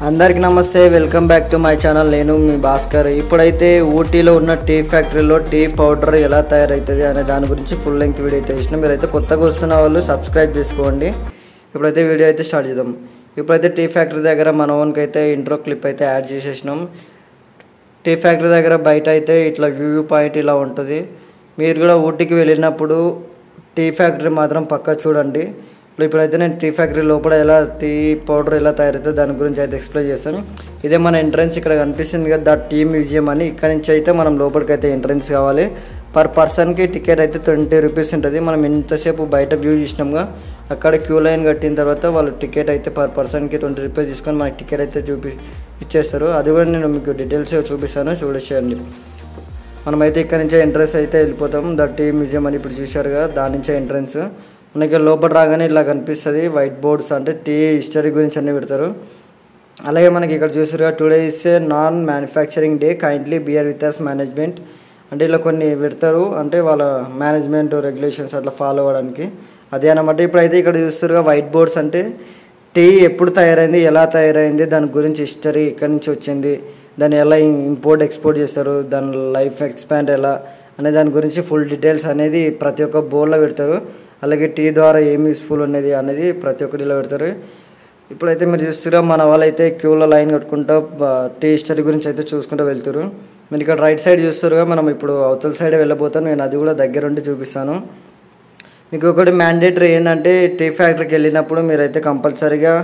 అందరికీ నమస్తే, welcome back to my channel. నేను మీ భాస్కర్. ఇప్పుడైతే ఊటీలో ఉన్న టీ ఫ్యాక్టరీలో టీ పౌడర్ ఎలా తయారవుతుంది అనే దాని గురించి ఫుల్ లెంగ్త్ వీడియో అయితే ఇచ్చినాం. మీరైతే కొత్తగా వస్తున్న వాళ్ళు సబ్స్క్రైబ్ చేసుకోండి. ఇప్పుడైతే వీడియో అయితే స్టార్ట్ చేద్దాం. ఇప్పుడైతే టీ ఫ్యాక్టరీ దగ్గర మన ఓన్కి అయితే ఇంట్రో క్లిప్ అయితే యాడ్ చేసేసినాం. టీ ఫ్యాక్టరీ దగ్గర బయట అయితే ఇట్లా వ్యూ పాయింట్ ఇలా ఉంటుంది. మీరు కూడా ఊటీకి వెళ్ళినప్పుడు టీ ఫ్యాక్టరీ మాత్రం పక్కా చూడండి. ఇప్పుడైతే నేను టీ ఫ్యాక్టరీ లోపల ఎలా టీ పౌడర్ ఎలా తయారవుతుందో దాని గురించి అయితే ఎక్స్ప్లెయిన్ చేస్తాను. ఇదే మన ఎంట్రన్స్. ఇక్కడ కనిపిస్తుంది కదా, ద టీ మ్యూజియం అని. ఇక్కడ నుంచి అయితే మనం లోపలికి అయితే ఎంట్రన్స్ కావాలి. పర్ పర్సన్కి టికెట్ అయితే 20 రూపీస్ ఉంటుంది. మనం ఇంతసేపు బయట వ్యూ చూసినాంగా, అక్కడ క్యూ లైన్ కట్టిన తర్వాత వాళ్ళు టికెట్ అయితే పర్ పర్సన్కి 20 రూపీస్ తీసుకొని మనకి టికెట్ అయితే ఇచ్చేస్తారు. అది కూడా నేను మీకు డీటెయిల్స్ చూపిస్తాను, చూడేసేయండి. మనమైతే ఇక్కడ నుంచే ఎంట్రన్స్ అయితే వెళ్ళిపోతాం. ద టీ మ్యూజియం అని ఇప్పుడు చూశారుగా, దాని నుంచే ఎంట్రన్స్. మనకి లోపల రాగానే ఇలా కనిపిస్తుంది వైట్ బోర్డ్స్, అంటే టీ హిస్టరీ గురించి అన్నీ పెడతారు. అలాగే మనకి ఇక్కడ చూసారుగా, today is a non manufacturing day, kindly bear with us management. అంటే ఇలా కొన్ని పెడతారు, అంటే వాళ్ళ మేనేజ్మెంట్ రెగ్యులేషన్స్ అట్లా ఫాలో అవ్వడానికి. అదే అనమాట. ఇప్పుడైతే ఇక్కడ చూస్తారుగా వైట్ బోర్డ్స్, అంటే టీ ఎప్పుడు తయారైంది, ఎలా తయారైంది, దాని గురించి హిస్టరీ, ఎక్కడి నుంచి వచ్చింది, దాన్ని ఎలా ఇంపోర్ట్ ఎక్స్పోర్ట్ చేస్తారు, దాని లైఫ్ ఎక్స్పాండ్ ఎలా అనే దాని గురించి ఫుల్ డీటెయిల్స్ అనేది ప్రతి ఒక్క బోర్డులో పెడతారు. అలాగే టీ ద్వారా ఏం యూస్ఫుల్ ఉన్నది అనేది ప్రతి ఒక్కటి ఇలా పెడతారు. ఇప్పుడైతే మీరు చూస్తారా, మన వాళ్ళైతే క్యూలో లైన్ కట్టుకుంటూ టీ హిస్టరీ గురించి అయితే చూసుకుంటూ వెళ్తారు. మీరు ఇక్కడ రైట్ సైడ్ చూస్తారుగా, మనం ఇప్పుడు అవతల సైడ్ వెళ్ళబోతాను. నేను అది కూడా దగ్గరుండి చూపిస్తాను. మీకు ఒకటి మ్యాండేటరీ ఏంటంటే, టీ ఫ్యాక్టరీకి వెళ్ళినప్పుడు మీరైతే కంపల్సరీగా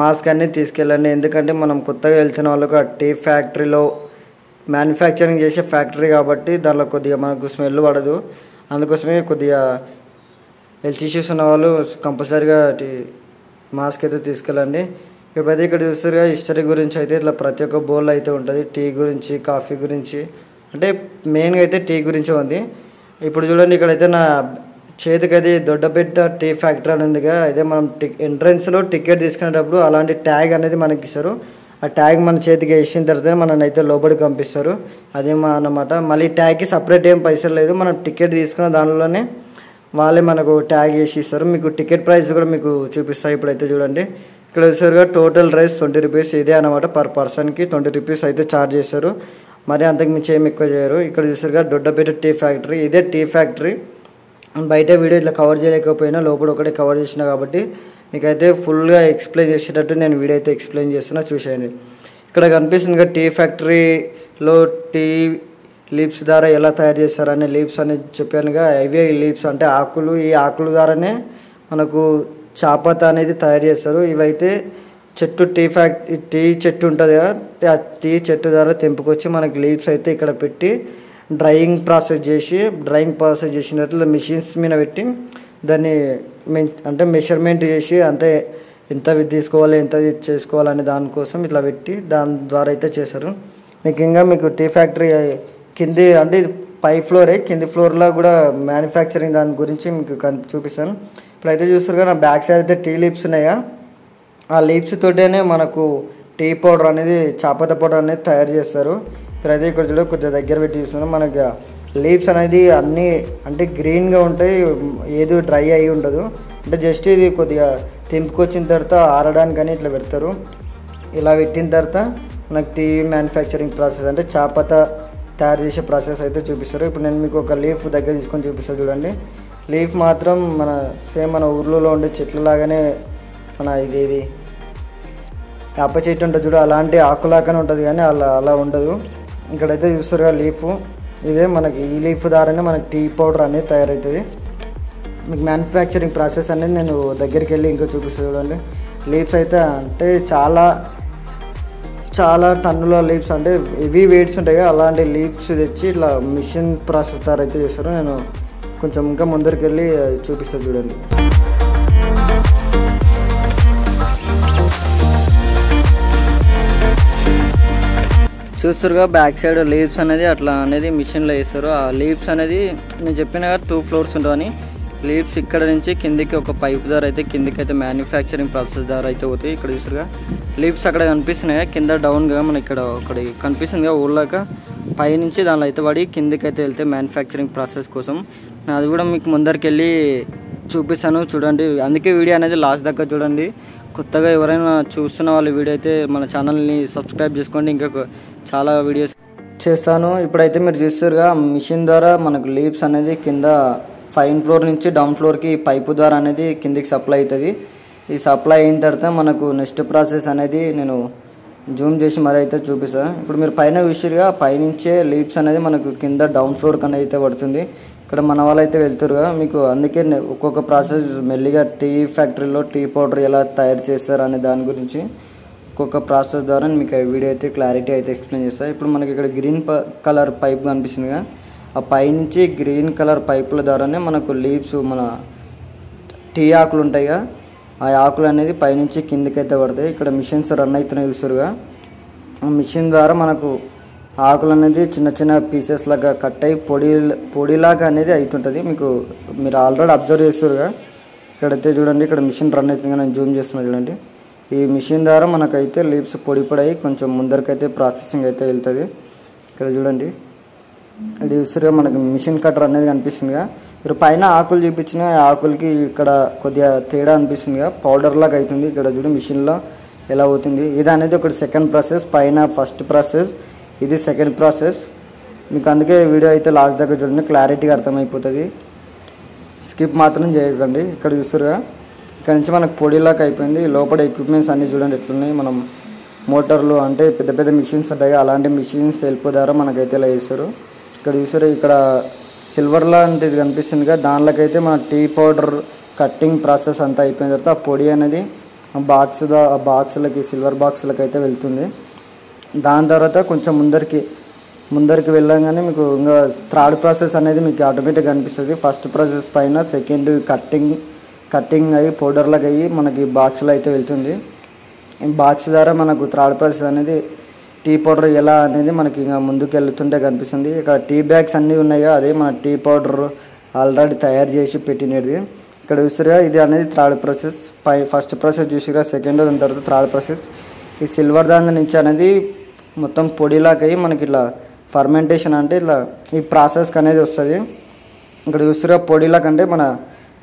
మాస్క్ అన్నీ తీసుకెళ్ళండి. ఎందుకంటే మనం కొత్తగా వెళ్తున్న వాళ్ళకు ఆ టీ ఫ్యాక్టరీలో మ్యానుఫ్యాక్చరింగ్ చేసే ఫ్యాక్టరీ కాబట్టి దానిలో కొద్దిగా మనకు స్మెల్ పడదు. అందుకోసమే కొద్దిగా హెల్త్ ఇష్యూస్ ఉన్న వాళ్ళు కంపల్సరీగా మాస్క్ అయితే తీసుకెళ్ళండి. ఇప్పుడైతే ఇక్కడ చూస్తారుగా, హిస్టరీ గురించి అయితే ఇట్లా ప్రతి ఒక్క బౌల్లో అయితే ఉంటుంది. టీ గురించి, కాఫీ గురించి, అంటే మెయిన్గా అయితే టీ గురించి ఉంది. ఇప్పుడు చూడండి, ఇక్కడైతే నా చేతికది దొడ్డబెట్ట టీ ఫ్యాక్టరీ అని ఉందిగా. అయితే మనం ఎంట్రన్స్లో టికెట్ తీసుకునేటప్పుడు అలాంటి ట్యాగ్ అనేది మనకి ఇస్తారు. ఆ ట్యాగ్ మన చేతికి వేసిన తర్వాత మనల్ని అయితే లోపలికి పంపిస్తారు. అదేమో అన్నమాట. మళ్ళీ ట్యాగ్కి సపరేట్ ఏం పైసలు లేదు. మనం టికెట్ తీసుకున్న దానిలోనే వాళ్ళే మనకు ట్యాగ్ వేసి ఇస్తారు. మీకు టికెట్ ప్రైస్ కూడా మీకు చూపిస్తాయి. ఇప్పుడైతే చూడండి, ఇక్కడ చూసారుగా, టోటల్ రైస్ 20 రూపీస్. ఇదే అనమాట, పర్ పర్సన్కి 20 రూపీస్ అయితే ఛార్జ్ చేస్తారు. మరి అంతకు మించి ఏమి ఎక్కువ చేయరు. ఇక్కడ చూసారుగా, దొడ్డపేట టీ ఫ్యాక్టరీ. ఇదే టీ ఫ్యాక్టరీ. బయట వీడియో ఇట్లా కవర్ చేయలేకపోయినా లోపల ఒకటే కవర్ చేసిన కాబట్టి మీకైతే ఫుల్గా ఎక్స్ప్లెయిన్ చేసేటట్టు నేను వీడియో అయితే ఎక్స్ప్లెయిన్ చేస్తున్నా, చూసేయండి. ఇక్కడ కనిపిస్తుంది కదా, టీ ఫ్యాక్టరీలో టీ లీవ్స్ ద్వారా ఎలా తయారు చేస్తారనే లీవ్స్ అని చెప్పానుగా. అవే లీవ్స్ అంటే ఆకులు. ఈ ఆకుల ద్వారానే మనకు చాపత అనేది తయారు చేస్తారు. ఇవైతే చెట్టు టీ చెట్టు ఉంటుంది కదా, ఆ టీ చెట్టు ద్వారా తెంపుకొచ్చి మనకి లీవ్స్ అయితే ఇక్కడ పెట్టి డ్రైయింగ్ ప్రాసెస్ చేసిన తర్వాత మిషన్స్ మీద పెట్టి దాన్ని అంటే మెషర్మెంట్ చేసి, అంటే ఎంత తీసుకోవాలి, ఎంత చేసుకోవాలనే దానికోసం ఇట్లా పెట్టి దాని ద్వారా అయితే చేస్తారు. మీకు టీ ఫ్యాక్టరీ కింది, అంటే ఇది పై ఫ్లోరే, కింది ఫ్లోర్లో కూడా మ్యానుఫ్యాక్చరింగ్ దాని గురించి మీకు చూపిస్తాను. ఇప్పుడైతే చూస్తారు కదా, నా బ్యాక్ సైడ్ అయితే టీ లీవ్స్ ఉన్నాయా, ఆ లీవ్స్ తోటనే మనకు టీ పౌడర్ అనేది, చాపత పౌడర్ అనేది తయారు చేస్తారు. ఇప్పుడైతే ఇక్కడ చూడ కొద్దిగా దగ్గర పెట్టి చూస్తున్నాం. మనకి లీవ్స్ అనేది అన్నీ అంటే గ్రీన్గా ఉంటాయి, ఏదో డ్రై అయి ఉండదు. అంటే జస్ట్ ఇది కొద్దిగా తెంపుకొచ్చిన తర్వాత ఆరడానికని ఇట్లా పెడతారు. ఇలా పెట్టిన తర్వాత మనకు టీ మ్యానుఫ్యాక్చరింగ్ ప్రాసెస్, అంటే చాపత తయారు చేసే ప్రాసెస్ అయితే చూపిస్తారు. ఇప్పుడు నేను మీకు ఒక లీఫ్ దగ్గర తీసుకొని చూపిస్తాను, చూడండి. లీఫ్ మాత్రం మన ఊర్లలో ఉండే చెట్ల లాగానే, మన ఇది వేప చెట్టు ఉంటుంది చూడ, అలాంటి ఆకులాగానే ఉంటుంది, కానీ అలా ఉండదు. ఇక్కడైతే చూస్తారుగా లీఫ్, ఇదే మనకి ఈ లీఫ్ ద్వారానే మనకి టీ పౌడర్ అనేది తయారవుతుంది. మీకు మ్యానుఫ్యాక్చరింగ్ ప్రాసెస్ అనేది నేను దగ్గరికి వెళ్ళి ఇంకా చూపిస్తాను, చూడండి. లీవ్స్ అయితే అంటే చాలా టన్నుల లీవ్స్, అంటే హెవీ వెయిట్స్ ఉంటాయి కదా, అలాంటి లీవ్స్ తెచ్చి ఇట్లా మిషన్ ప్రాసెస్ తయారైతే చేస్తారు. నేను కొంచెం ఇంకా ముందరికి వెళ్ళి చూపిస్తాను, చూడండి. చూస్తారుగా, బ్యాక్ సైడ్ లీవ్స్ అనేది అట్లా అనేది మిషన్లో వేస్తారు. ఆ లీవ్స్ అనేది నేను చెప్పిన కదా 2 ఫ్లోర్స్ ఉంటుందని. లీవ్స్ ఇక్కడ నుంచి కిందికి ఒక పైప్ ద్వారా అయితే కిందికి అయితే మ్యానుఫ్యాక్చరింగ్ ప్రాసెస్ ద్వారా అయితే పోతాయి. ఇక్కడ చూసారుగా, లీవ్స్ అక్కడ కనిపిస్తున్నాయి, కింద డౌన్గా మన ఇక్కడ ఒకటి కనిపిస్తుంది ఊళ్ళాక, పైనుంచి దానిలో అయితే పడి కిందికి అయితే వెళ్తే మ్యానుఫ్యాక్చరింగ్ ప్రాసెస్ కోసం. అది కూడా మీకు ముందరికి వెళ్ళి చూపిస్తాను, చూడండి. అందుకే వీడియో అనేది లాస్ట్ దాకా చూడండి. కొత్తగా ఎవరైనా చూస్తున్న వాళ్ళు వీడియో అయితే మన ఛానల్ని సబ్స్క్రైబ్ చేసుకోండి. ఇంకా చాలా వీడియోస్ చేస్తాను. ఇప్పుడైతే మీరు చూస్తారుగా మిషన్ ద్వారా మనకు లీప్స్ అనేది కింద ఫైన్ ఫ్లోర్ నుంచి డౌన్ ఫ్లోర్కి పైపు ద్వారా అనేది కిందికి సప్లై అవుతుంది. ఈ సప్లై అయిన తర్వాత మనకు నెక్స్ట్ ప్రాసెస్ అనేది నేను జూమ్ చేసి మరి అయితే చూపిస్తాను. ఇప్పుడు మీరు పైన చూసారుగా పైనుంచే లీప్స్ అనేది మనకు కింద డౌన్ ఫ్లోర్కి అనేది అయితే పడుతుంది. ఇక్కడ మన వాళ్ళు అయితే వెళ్తారుగా మీకు అందుకే ఒక్కొక్క ప్రాసెస్ మెల్లిగా టీ ఫ్యాక్టరీలో టీ పౌడర్ ఎలా తయారు చేస్తారు అనే దాని గురించి ఒక్కొక్క ప్రాసెస్ ద్వారా మీకు వీడియో అయితే క్లారిటీ అయితే ఎక్స్ప్లెయిన్ చేస్తాను. ఇప్పుడు మనకి ఇక్కడ గ్రీన్ కలర్ పైప్ కనిపిస్తుందిగా ఆ పైనుంచి గ్రీన్ కలర్ పైపుల ద్వారానే మనకు లీవ్స్ మన టీ ఆకులు ఉంటాయిగా ఆ ఆకులు అనేది పైనుంచి కిందకి అయితే పడతాయి. ఇక్కడ మిషన్స్ రన్ అవుతున్నాయి చూసారుగా ఆ మిషన్ ద్వారా మనకు ఆకులు అనేది చిన్న చిన్న పీసెస్ లాగా కట్ అయ్యి పొడిలాగా అనేది అవుతుంటుంది. మీరు ఆల్రెడీ అబ్జర్వ్ చేస్తారుగా ఇక్కడైతే చూడండి ఇక్కడ మిషన్ రన్ అవుతుంది. నేను జూమ్ చేస్తున్నాను చూడండి. ఈ మిషన్ ద్వారా మనకైతే లీవ్స్ పొడి అయ్యి కొంచెం ముందరికైతే ప్రాసెసింగ్ అయితే వెళ్తుంది. ఇక్కడ చూడండి ఇది చూసారుగా మనకి మిషన్ కటర్ అనేది కనిపిస్తుందిగా. మీరు పైన ఆకులు చూపించిన ఆకులకి ఇక్కడ కొద్దిగా తేడా అనిపిస్తుందిగా పౌడర్ లాగా అవుతుంది. ఇక్కడ చూడండి మిషన్లో ఎలా అవుతుంది. ఇది అనేది ఒకటి సెకండ్ ప్రాసెస్, పైన ఫస్ట్ ప్రాసెస్, ఇది సెకండ్ ప్రాసెస్. మీకు అందుకే వీడియో అయితే లాస్ట్ దగ్గర చూడండి క్లారిటీగా అర్థమైపోతుంది. స్కిప్ మాత్రం చేయకండి. ఇక్కడ చూసారుగా ఇక్కడ నుంచి మనకు పొడిలాగా అయిపోయింది. లోపల ఎక్విప్మెంట్స్ అన్నీ చూడండి ఎట్లున్నాయి. మనం మోటార్లు అంటే పెద్ద పెద్ద మిషన్స్ ఉంటాయి అలాంటి మిషన్స్ సెల్ఫ్ ద్వారా మనకైతే ఇలా చేస్తారు. ఇక్కడ చూసారు ఇక్కడ సిల్వర్ లాంటిది కనిపిస్తుందిగా దానిలోకైతే మన టీ పౌడర్ కట్టింగ్ ప్రాసెస్ అంతా అయిపోయిన తర్వాత ఆ పొడి అనేది ఆ బాక్సులకి సిల్వర్ బాక్సులకి అయితే వెళ్తుంది. దాని తర్వాత కొంచెం ముందరికి వెళ్ళగానే మీకు ఇంకా థర్డ్ ప్రాసెస్ అనేది మీకు ఆటోమేటిక్గా కనిపిస్తుంది. ఫస్ట్ ప్రాసెస్ పైన సెకండ్ కట్టింగ్ అయ్యి పౌడర్లకు అయ్యి మనకి బాక్స్లో అయితే వెళ్తుంది. ఈ బాక్స్ ద్వారా మనకు థర్డ్ ప్రాసెస్ అనేది టీ పౌడర్ ఎలా అనేది మనకి ఇంకా ముందుకు వెళ్తుంటే కనిపిస్తుంది. ఇక్కడ టీ బ్యాగ్స్ అన్నీ ఉన్నాయో అదే మన టీ పౌడర్ ఆల్రెడీ తయారు చేసి పెట్టినది. ఇక్కడ చూసారుగా ఇది అనేది థర్డ్ ప్రాసెస్. ఫస్ట్ ప్రాసెస్ చూసిగా సెకండ్ దాని తర్వాత థర్డ్ ప్రాసెస్. ఈ సిల్వర్ దాని నుంచి అనేది మొత్తం పొడిలాగా అయ్యి మనకి ఇట్లా ఫర్మెంటేషన్ అంటే ఇట్లా ఈ ప్రాసెస్కి అనేది వస్తుంది. ఇక్కడ చూసారుగా పొడిలాగా అంటే మన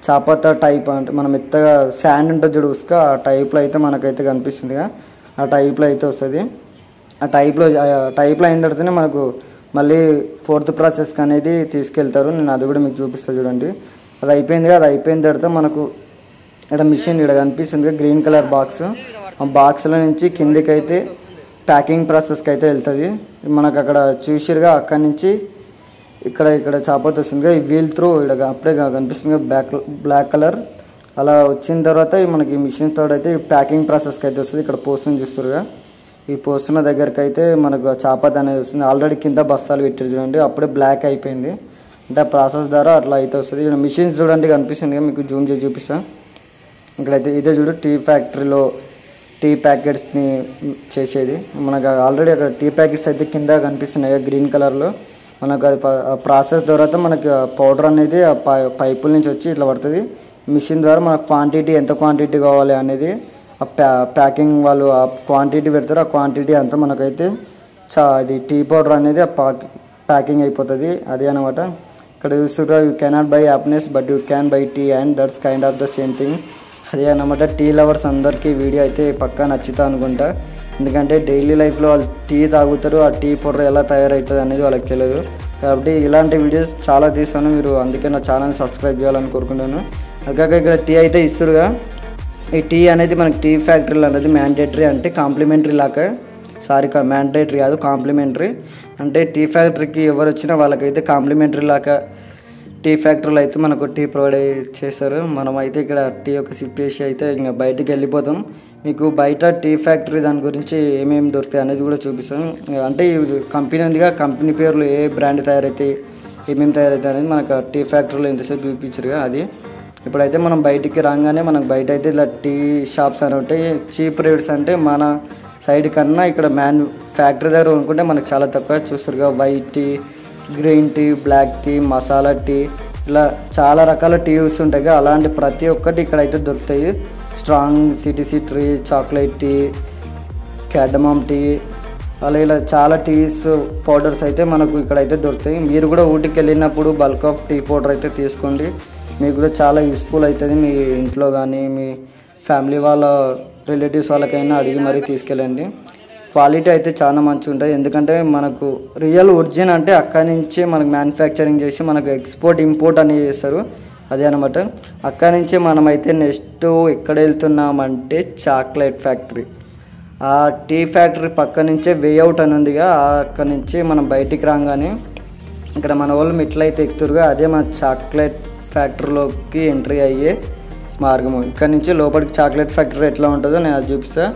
చాపత్త టైప్ అంటే మనం మెత్తగా శాండ్ ఉంటుంది చూడు ఉసుక ఆ టైప్లో అయితే మనకైతే కనిపిస్తుందిగా ఆ టైప్లో అయితే వస్తుంది. ఆ టైప్లో అయిన తర్వాతనే మనకు మళ్ళీ ఫోర్త్ ప్రాసెస్కి అనేది తీసుకెళ్తారు. నేను అది కూడా మీకు చూపిస్తాను చూడండి. అది అయిపోయిందిగా అది అయిపోయిన తర్వాత మనకు ఇక్కడ మిషన్ ఇక్కడ కనిపిస్తుంది గ్రీన్ కలర్ బాక్స్. ఆ బాక్స్లో నుంచి కిందికి అయితే ప్యాకింగ్ ప్రాసెస్కి అయితే వెళ్తుంది. మనకు అక్కడ చూసిరుగా అక్కడి నుంచి ఇక్కడ చాపత వస్తుందిగా ఈ వీల్ త్రూ ఇక్కడ అప్పుడే కనిపిస్తుంది బ్లాక్ కలర్. అలా వచ్చిన తర్వాత మనకి మిషన్ తోడు అయితే ప్యాకింగ్ ప్రాసెస్కి అయితే వస్తుంది. ఇక్కడ పోస్ట్ని చూస్తారుగా ఈ పోస్తున్న దగ్గరికి అయితే మనకు చాపత అనేది వస్తుంది. ఆల్రెడీ కింద బస్తాలు పెట్టారు చూడండి అప్పుడే బ్లాక్ అయిపోయింది అంటే ఆ ప్రాసెస్ ద్వారా అట్లా అయితే వస్తుంది. ఇక్కడ మిషన్స్ చూడండి కనిపిస్తుంది మీకు జూమ్ చేసి చూపిస్తాను. ఇక్కడైతే ఇదే చూడు టీ ఫ్యాక్టరీలో టీ ప్యాకెట్స్ని చేసేది. మనకు ఆల్రెడీ అక్కడ టీ ప్యాకెట్స్ అయితే కింద కనిపిస్తున్నాయి గ్రీన్ కలర్లో. మనకు అది ప్రాసెస్ తర్వాత మనకి పౌడర్ అనేది ఆ పైపుల నుంచి వచ్చి ఇట్లా పడుతుంది. మిషన్ ద్వారా మనకు క్వాంటిటీ ఎంత క్వాంటిటీ కావాలి అనేది ఆ ప్యాకింగ్ వాళ్ళు ఆ క్వాంటిటీ పెడతారు. ఆ క్వాంటిటీ అంతా మనకైతే అది టీ పౌడర్ అనేది ఆ ప్యాకింగ్ అయిపోతుంది. అదే అనమాట. ఇక్కడ చూస్తున్నా you cannot buy happiness but you can buy tea and that's kind of the same thing. అదే అనమాట. టీ లవర్స్ అందరికీ వీడియో అయితే పక్కా నచ్చుతా అనుకుంటా. ఎందుకంటే డైలీ లైఫ్లో వాళ్ళు టీ తాగుతారు ఆ టీ పౌడర్ ఎలా తయారవుతుంది అనేది వాళ్ళకి తెలియదు. కాబట్టి ఇలాంటి వీడియోస్ చాలా తీసాను. మీరు అందుకే నా ఛానల్ సబ్స్క్రైబ్ చేయాలని కోరుకుంటాను. అదికాక ఇక్కడ టీ అయితే ఇస్తురుగా ఈ టీ అనేది మనకి టీ ఫ్యాక్టరీలో అనేది మ్యాండేటరీ అంటే కాంప్లిమెంటరీ లాగా మ్యాండేటరీ కాదు కాంప్లిమెంటరీ అంటే టీ ఫ్యాక్టరీకి ఎవరు వచ్చినా వాళ్ళకైతే కాంప్లిమెంటరీ లాగా టీ ఫ్యాక్టరీలో అయితే మనకు టీ ప్రొవైడ్ చేస్తారు. మనం అయితే ఇక్కడ టీ ఒక సిప్ చేసి అయితే ఇంకా బయటికి వెళ్ళిపోతాం. మీకు బయట టీ ఫ్యాక్టరీ దాని గురించి ఏమేమి దొరుకుతాయి అనేది కూడా చూపిస్తాను. అంటే కంపెనీ ఉందిగా కంపెనీ పేర్లు ఏ బ్రాండ్ తయారైతాయి ఏమేమి తయారవుతాయి అనేది మనకు టీ ఫ్యాక్టరీలో ఎంతసేపు చూపించారుగా అది. ఇప్పుడైతే మనం బయటికి రాగానే మనకు బయట అయితే ఇలా టీ షాప్స్ అని ఉంటాయి. చీప్ రేట్స్ అంటే మన సైడ్ కన్నా ఇక్కడ ఫ్యాక్టరీ దగ్గర కొనుక్కుంటే మనకు చాలా తక్కువ చూస్తారుగా. White tea, green tea, black tea, masala tea ఇలా చాలా రకాల టీస్ ఉంటాయి. అలాంటి ప్రతి ఒక్కటి ఇక్కడైతే దొరుకుతాయి. Strong CTC tea, chocolate tea, cardamom tea అలా ఇలా చాలా టీస్ పౌడర్స్ అయితే మనకు ఇక్కడైతే దొరుకుతాయి. మీరు కూడా ఊటీకి వెళ్ళినప్పుడు బల్క్ ఆఫ్ టీ పౌడర్ అయితే తీసుకోండి. మీకు కూడా చాలా యూస్ఫుల్ అవుతుంది. మీ ఇంట్లో కానీ మీ ఫ్యామిలీ వాళ్ళ రిలేటివ్స్ వాళ్ళకైనా అడిగి మరీ తీసుకెళ్ళండి. క్వాలిటీ అయితే చాలా మంచిగా ఉంటుంది. ఎందుకంటే మనకు రియల్ ఒరిజిన్ అంటే అక్కడి నుంచే మనకు మ్యానుఫ్యాక్చరింగ్ చేసి మనకు ఎక్స్పోర్ట్ ఇంపోర్ట్ అనేది చేస్తారు. అదే అనమాట. అక్కడి నుంచే మనమైతే నెక్స్ట్ ఎక్కడ వెళ్తున్నామంటే చాక్లెట్ ఫ్యాక్టరీ. ఆ టీ ఫ్యాక్టరీ పక్క నుంచే వేఅవుట్ అని ఉందిగా, అక్కడి నుంచి మనం బయటికి రాగానే ఇక్కడ మన వాళ్ళు మెట్లయితే ఎక్కుతురుగా, అదే మన చాక్లెట్ ఫ్యాక్టరీలోకి ఎంట్రీ అయ్యే మార్గము. ఇక్కడ నుంచి లోపలికి చాక్లెట్ ఫ్యాక్టరీ ఎట్లా ఉంటుందో నేను అది చూపిస్తా.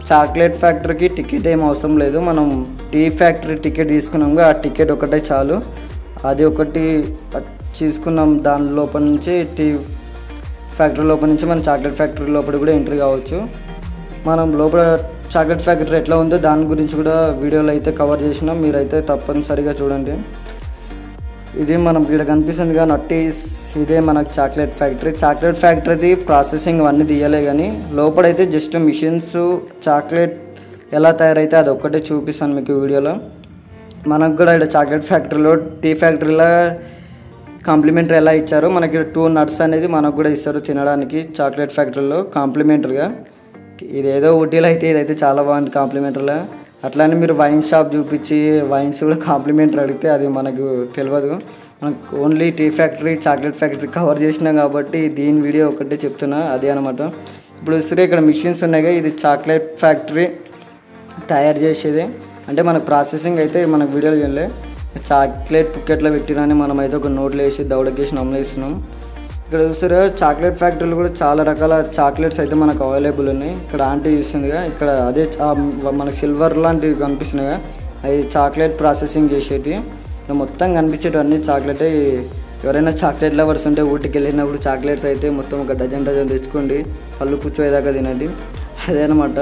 చాక్లెట్ ఫ్యాక్టరీకి టికెట్ ఏం అవసరం లేదు. మనం టీ ఫ్యాక్టరీ టికెట్ తీసుకున్నాము, ఆ టికెట్ ఒకటే చాలు. అది ఒకటి తీసుకున్నాం. దాని లోపల నుంచి టీ ఫ్యాక్టరీ లోపల నుంచి మనం చాక్లెట్ ఫ్యాక్టరీ లోపల కూడా ఎంట్రీ కావచ్చు. మనం లోపల చాక్లెట్ ఫ్యాక్టరీ ఎట్లా ఉందో దాని గురించి కూడా వీడియోలో అయితే కవర్ చేసినాం. మీరైతే తప్పనిసరిగా చూడండి. ఇది మనం ఇక్కడ కనిపిస్తుందిగా నట్టీస్, ఇదే మనకు చాక్లెట్ ఫ్యాక్టరీ. చాక్లెట్ ఫ్యాక్టరీది ప్రాసెసింగ్ అన్నీ తీయలే, కానీ లోపలైతే జస్ట్ మిషన్స్ చాక్లెట్ ఎలా తయారైతే అది ఒక్కటే చూపిస్తాను మీకు వీడియోలో. మనకు కూడా ఇక్కడ చాక్లెట్ ఫ్యాక్టరీలో టీ ఫ్యాక్టరీలో కాంప్లిమెంటరీ ఎలా ఇచ్చారో మనకి 2 నట్స్ అనేది మనకు కూడా ఇస్తారు తినడానికి చాక్లెట్ ఫ్యాక్టరీలో కాంప్లిమెంటరీగా. ఇదేదో ఊటీలో అయితే ఇదైతే చాలా బాగుంది కాంప్లిమెంటరీలో. అట్లానే మీరు వైన్ షాప్ చూపించి వైన్స్ కూడా కాంప్లిమెంటరీ అడిగితే అది మనకు తెలియదు. మనకు only tea factory chocolate factory cover చేసినాం కాబట్టి దీని వీడియో ఒకటే చెప్తున్నా. అదే అనమాట. ఇప్పుడు సరే ఇక్కడ మిషన్స్ ఉన్నాయి. ఇది చాక్లెట్ ఫ్యాక్టరీ తయారు చేసేది. అంటే మనకు ప్రాసెసింగ్ అయితే మనకు వీడియోలు చేయలే. చాక్లెట్ పుక్కెట్లో పెట్టినని మనం అయితే ఒక నోట్లో వేసి దౌడకేసి నమ్మలేస్తున్నాం. ఇక్కడ చూస్తారా చాక్లెట్ ఫ్యాక్టరీలు కూడా చాలా రకాల చాక్లెట్స్ అయితే మనకు అవైలబుల్ ఉన్నాయి. ఇక్కడ ఆంటీ చూస్తుందిగా, ఇక్కడ అదే మనకు సిల్వర్ లాంటివి కనిపిస్తున్నాయిగా, అది చాక్లెట్ ప్రాసెసింగ్ చేసేటి. మొత్తం కనిపించేటి అన్ని చాక్లెటే. ఎవరైనా చాక్లెట్ లవర్స్ ఉంటే ఊటికి వెళ్ళినప్పుడు చాక్లెట్స్ అయితే మొత్తం ఒక డజన్ తెచ్చుకోండి, పళ్ళు పుచ్చిపోయేదాకా తినండి. అదేనమాట.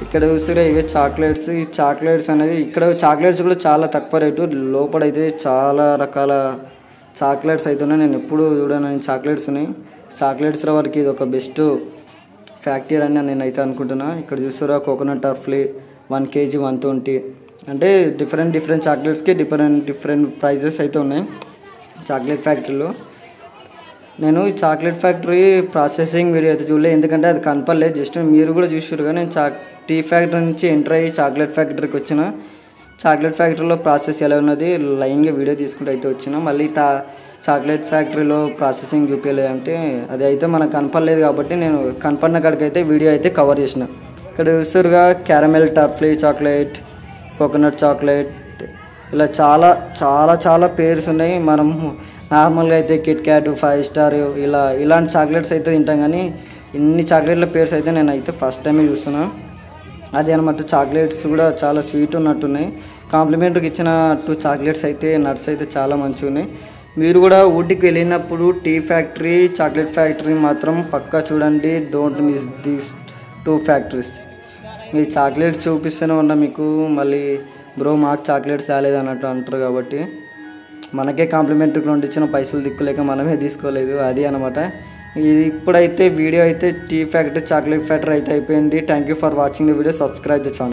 ఇక్కడ చూస్తే ఇక చాక్లెట్స్, ఈ చాక్లెట్స్ అనేది ఇక్కడ చాక్లెట్స్ కూడా చాలా తక్కువ రేటు. లోపలైతే చాలా రకాల చాక్లెట్స్ అయితే ఉన్నాయి. నేను ఎప్పుడు చూడను చాక్లెట్స్ ఉన్నాయి. చాక్లెట్స్ వరకు ఇది ఒక బెస్ట్ ఫ్యాక్టరీ అని నేనైతే అనుకుంటున్నా. ఇక్కడ చూస్తారా కోకోనట్ టర్ఫ్లీ 1 kg 120. అంటే డిఫరెంట్ చాక్లెట్స్కి డిఫరెంట్ ప్రైజెస్ అయితే ఉన్నాయి చాక్లెట్ ఫ్యాక్టరీలో. నేను ఈ చాక్లెట్ ఫ్యాక్టరీ ప్రాసెసింగ్ వీడియో అయితే చూడలేదు, ఎందుకంటే అది కనపడలేదు. జస్ట్ మీరు కూడా చూసారు కానీ నేను టీ ఫ్యాక్టరీ నుంచి ఎంటర్ అయ్యి చాక్లెట్ ఫ్యాక్టరీకి వచ్చిన. చాక్లెట్ ఫ్యాక్టరీలో ప్రాసెస్ ఎలా ఉన్నది లైన్గా వీడియో తీసుకుంటూ అయితే వచ్చిన. మళ్ళీ చాక్లెట్ ఫ్యాక్టరీలో ప్రాసెసింగ్ చూపించలేదంటే అది అయితే మనకు కనపడలేదు కాబట్టి నేను కనపడిన కాడికి అయితే వీడియో అయితే కవర్ చేసిన. ఇక్కడ చూస్తారుగా క్యారమెల్ టర్ఫ్లీ చాక్లెట్, కోకోనట్ చాక్లెట్, ఇలా చాలా చాలా చాలా పేర్స్ ఉన్నాయి. మనం నార్మల్గా అయితే కిట్ క్యాట్ 5 స్టార్ ఇలాంటి చాక్లెట్స్ అయితే తింటాం, కానీ ఇన్ని చాక్లెట్ల పేర్స్ అయితే నేను అయితే ఫస్ట్ టైమే చూస్తున్నా. అదే అనమాట. చాక్లెట్స్ కూడా చాలా స్వీట్ ఉన్నట్టున్నాయి. కాంప్లిమెంటరీకి ఇచ్చిన 2 చాక్లెట్స్ అయితే నట్స్ అయితే చాలా మంచిగా ఉన్నాయి. మీరు కూడా ఊటీకి వెళ్ళినప్పుడు టీ ఫ్యాక్టరీ చాక్లెట్ ఫ్యాక్టరీ మాత్రం పక్కా చూడండి. Don't miss these 2 factories. మీ చాక్లెట్స్ చూపిస్తూనే ఉన్నా మీకు, మళ్ళీ బ్రో మాకు చాక్లెట్స్ రాలేదు అన్నట్టు అంటారు. కాబట్టి మనకే కాంప్లిమెంటరీకి 2 ఇచ్చిన పైసలు దిక్కులేక మనమే తీసుకోలేదు. అది అనమాట. ఇప్పుడైతే వీడియో అయితే టీ ఫ్యాక్టరీ చాక్లెట్ ఫ్యాక్టరీ అయితే అయిపోయింది. Thank you for watching the video. Subscribe the channel.